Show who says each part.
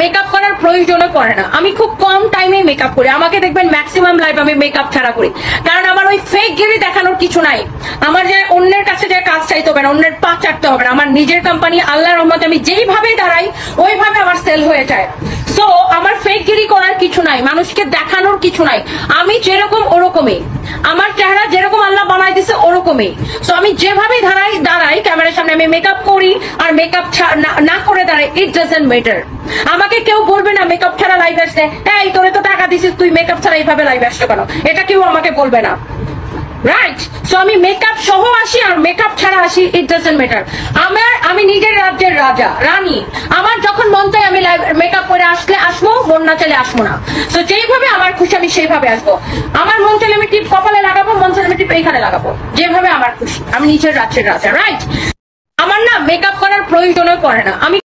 Speaker 1: Makeup করার প্রয়োজনও পড়ে না। আমি খুব কম টাইমে মেকআপ করি, আমাকে দেখবেন ম্যাক্সিমাম লাইফ আমি মেকআপ ছাড়া করি, কারণ আমার ওই ফেক গিরি দেখানোর কিছু নাই। আমার যে অন্যের কাছে যে কাজ চাইতে হবে না, অন্যের পা চাটতে হবে না। আমার নিজের কোম্পানি, আল্লাহর রহমতে আমি যেইভাবে দাঁড়াই ওইভাবে আমার সেল হয়ে যায়। সো আমার ফেক গিরি করার কিছু নাই, মানুষকে দেখানোর কিছু নাই। আমি যেরকম ওরকমই, আমার চেহারা যেরকম আল্লাহ বানাই দিছে ওরকমই। সো আমি যেভাবে দাঁড়াই ক্যামেরার সামনে, আমি মেকআপ করি আর মেকআপ না করে দাঁড়াই, ইট ডাজন্ট ম্যাটার। আমাকে কেউ বলবে না মেকআপ ছাড়া লাইভ আসতে, এই তোরে তো টাকা দিছিস তুই মেকআপ ছাড়া এইভাবে লাইভ আসতে কেন, এটা কেউ আমাকে বলবে না, রাইট? সো আমি মেকআপ সহ আসি আর মেকআপ ছাড়া আসি, ইট ডাজন্ট ম্যাটার। আমি নিজের রাজ্যের রাজা রানী, আমার যখন মন চাই আমি মেকআপ করে আসলে আসবো, মন না চাইলে আসবো না। তো যেইভাবে আমার খুশি আমি সেইভাবে আসবো। আমার মন চাইলে আমি টিপ কপালে লাগাবো, মন চাইলে আমি টিপ এইখানে লাগাবো, যেভাবে আমার খুশি। আমি নিজের রাজ্যের রাজা, রাইট? আমার না মেকআপ করার প্রয়োজনও পড়ে না। আমি